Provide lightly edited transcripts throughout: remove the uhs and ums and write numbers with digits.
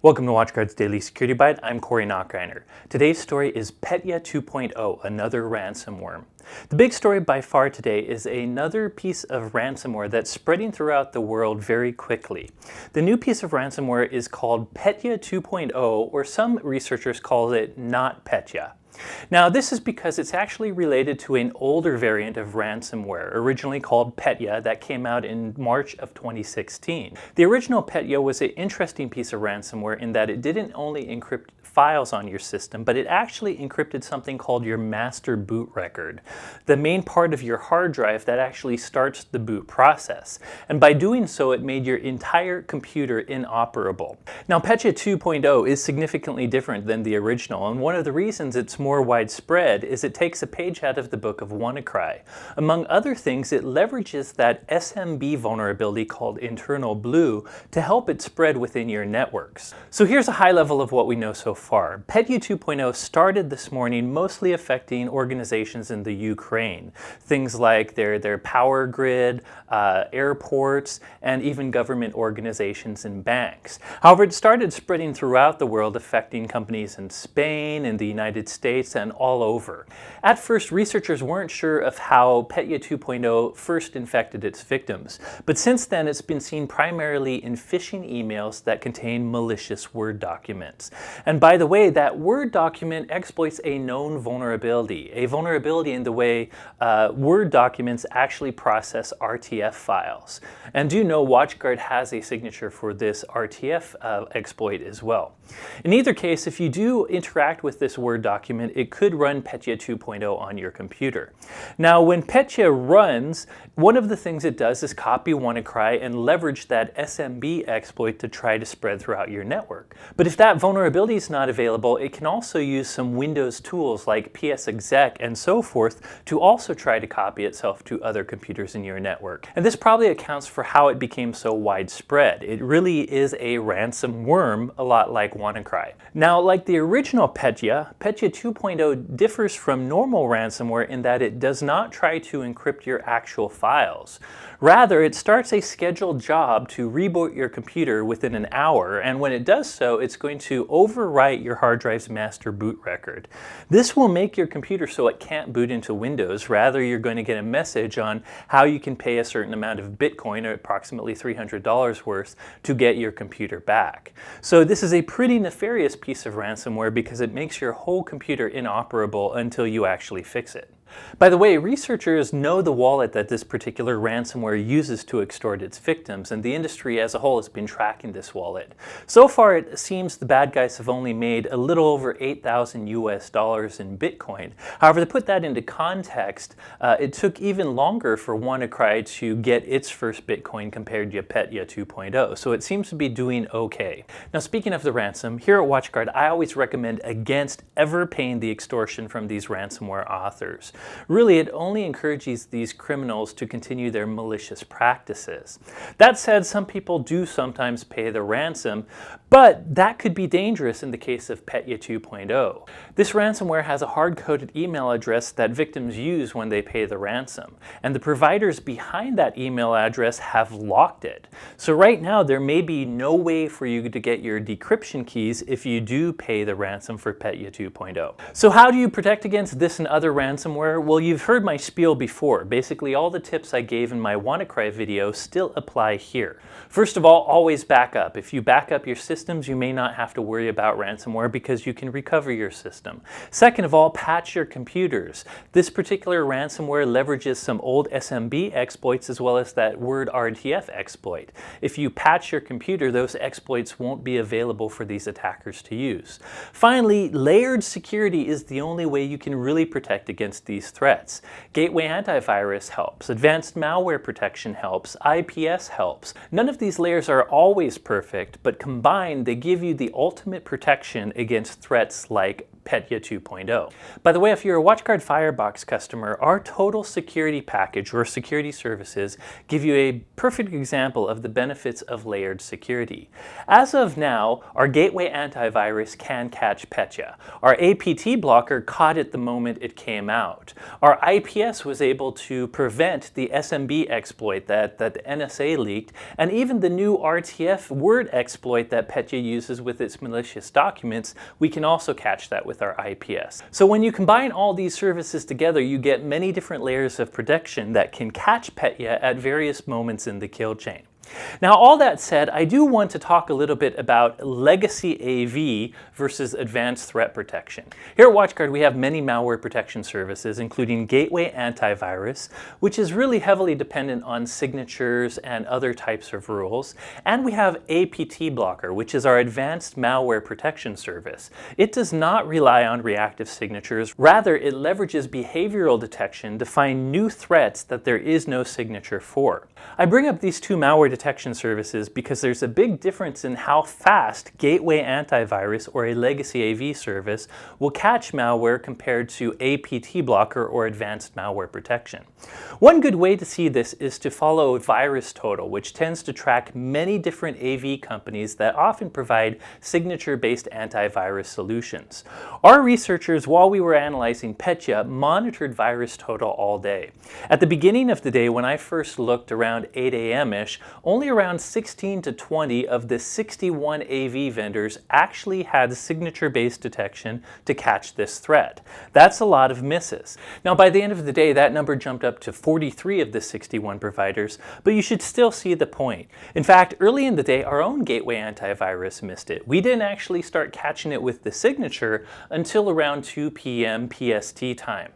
Welcome to WatchGuard's Daily Security Bite. I'm Corey Knockreiner. Today's story is Petya 2.0, another ransomworm. The big story by far today is another piece of ransomware that's spreading throughout the world very quickly. The new piece of ransomware is called Petya 2.0, or some researchers call it not Petya. Now, this is because it's actually related to an older variant of ransomware, originally called Petya, that came out in March of 2016. The original Petya was an interesting piece of ransomware in that it didn't only encrypt files on your system, but it actually encrypted something called your master boot record, the main part of your hard drive that actually starts the boot process. And by doing so, it made your entire computer inoperable. Now, Petya 2.0 is significantly different than the original, and one of the reasons it's more widespread is it takes a page out of the book of WannaCry. Among other things, it leverages that SMB vulnerability called internal blue to help it spread within your networks. So here's a high level of what we know so far. Petya 2.0 started this morning mostly affecting organizations in the Ukraine. Things like their power grid, airports, and even government organizations and banks. However, it started spreading throughout the world, affecting companies in Spain, in the United States, and all over. At first, researchers weren't sure of how Petya 2.0 first infected its victims, but since then it's been seen primarily in phishing emails that contain malicious Word documents. And by the way, that Word document exploits a known vulnerability in the way Word documents actually process RTF files. And do know WatchGuard has a signature for this RTF exploit as well. In either case, if you do interact with this Word document, it could run Petya 2.0 on your computer. Now, when Petya runs, one of the things it does is copy WannaCry and leverage that SMB exploit to try to spread throughout your network. But if that vulnerability is not available, it can also use some Windows tools like psexec and so forth to also try to copy itself to other computers in your network. And this probably accounts for how it became so widespread. It really is a ransomworm, a lot like WannaCry. Now, like the original Petya 2.0 differs from normal ransomware in that it does not try to encrypt your actual files. Rather, it starts a scheduled job to reboot your computer within an hour, and when it does so, it's going to overwrite your hard drive's master boot record. This will make your computer so it can't boot into Windows. Rather, you're going to get a message on how you can pay a certain amount of Bitcoin, or approximately $300 worth, to get your computer back. So this is a pretty nefarious piece of ransomware because it makes your whole computer inoperable until you actually fix it. By the way, researchers know the wallet that this particular ransomware uses to extort its victims, and the industry as a whole has been tracking this wallet. So far, it seems the bad guys have only made a little over 8,000 US dollars in Bitcoin. However, to put that into context, it took even longer for WannaCry to get its first Bitcoin compared to Petya 2.0, so it seems to be doing okay. Now, speaking of the ransom, here at WatchGuard, I always recommend against ever paying the extortion from these ransomware authors. Really, it only encourages these criminals to continue their malicious practices. That said, some people do sometimes pay the ransom, but that could be dangerous in the case of Petya 2.0. This ransomware has a hard-coded email address that victims use when they pay the ransom, and the providers behind that email address have locked it. So right now, there may be no way for you to get your decryption keys if you do pay the ransom for Petya 2.0. So how do you protect against this and other ransomware? Well, you've heard my spiel before. Basically, all the tips I gave in my WannaCry video still apply here. First of all, always back up. If you back up your systems, you may not have to worry about ransomware because you can recover your system. Second of all, patch your computers. This particular ransomware leverages some old SMB exploits as well as that Word RTF exploit. If you patch your computer, those exploits won't be available for these attackers to use. Finally, layered security is the only way you can really protect against these threats. Gateway antivirus helps, advanced malware protection helps, IPS helps. None of these layers are always perfect, but combined they give you the ultimate protection against threats like Petya 2.0. By the way, if you're a WatchGuard Firebox customer, our total security package or security services give you a perfect example of the benefits of layered security. As of now, our gateway antivirus can catch Petya. Our APT blocker caught it the moment it came out. Our IPS was able to prevent the SMB exploit that the NSA leaked, and even the new RTF word exploit that Petya uses with its malicious documents, we can also catch that with our IPS. So when you combine all these services together, you get many different layers of protection that can catch Petya at various moments in the kill chain. Now, all that said, I do want to talk a little bit about legacy AV versus advanced threat protection. Here at WatchGuard, we have many malware protection services, including gateway antivirus, which is really heavily dependent on signatures and other types of rules. And we have APT blocker, which is our advanced malware protection service. It does not rely on reactive signatures. Rather, it leverages behavioral detection to find new threats that there is no signature for. I bring up these two malware detection services because there's a big difference in how fast gateway antivirus or a legacy AV service will catch malware compared to APT blocker or advanced malware protection. One good way to see this is to follow VirusTotal, which tends to track many different AV companies that often provide signature-based antivirus solutions. Our researchers, while we were analyzing Petya, monitored VirusTotal all day. At the beginning of the day, when I first looked around 8 a.m.-ish, only around 16 to 20 of the 61 AV vendors actually had signature-based detection to catch this threat. That's a lot of misses. Now, by the end of the day, that number jumped up to 43 of the 61 providers, but you should still see the point. In fact, early in the day, our own gateway antivirus missed it. We didn't actually start catching it with the signature until around 2 p.m. PST time.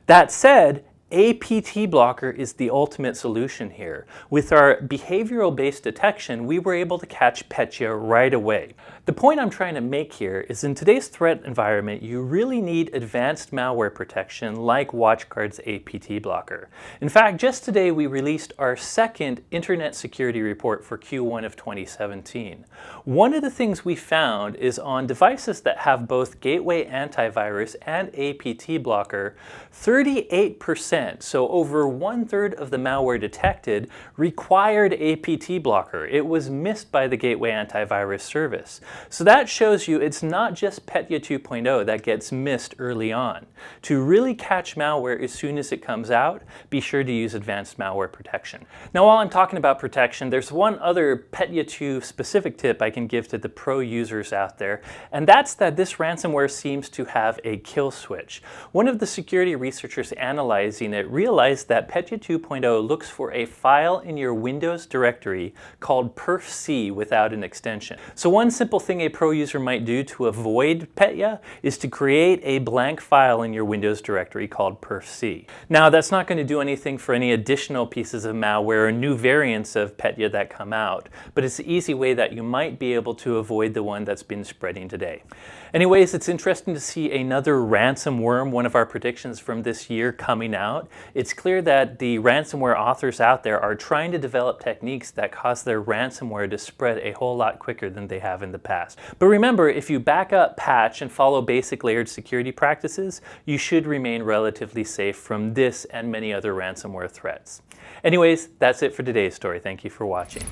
That said, APT blocker is the ultimate solution here. With our behavioral-based detection, we were able to catch Petya right away. The point I'm trying to make here is in today's threat environment, you really need advanced malware protection like WatchGuard's APT blocker. In fact, just today we released our second Internet Security Report for Q1 of 2017. One of the things we found is on devices that have both gateway antivirus and APT blocker, 38%, so over 1/3 of the malware detected, required APT blocker. It was missed by the gateway antivirus service. So that shows you it's not just Petya 2.0 that gets missed early on. To really catch malware as soon as it comes out, be sure to use advanced malware protection. Now, while I'm talking about protection, there's one other Petya 2 specific tip I can give to the pro users out there, and that's that this ransomware seems to have a kill switch. One of the security researchers analyzing it realized that Petya 2.0 looks for a file in your Windows directory called perfc without an extension. So one simple thing a pro user might do to avoid Petya is to create a blank file in your Windows directory called perfc. Now, that's not going to do anything for any additional pieces of malware or new variants of Petya that come out, but it's an easy way that you might be able to avoid the one that's been spreading today. Anyways, it's interesting to see another ransomworm, one of our predictions from this year, coming out. It's clear that the ransomware authors out there are trying to develop techniques that cause their ransomware to spread a whole lot quicker than they have in the past. But remember, if you back up, patch, and follow basic layered security practices, you should remain relatively safe from this and many other ransomware threats. Anyways, that's it for today's story. Thank you for watching.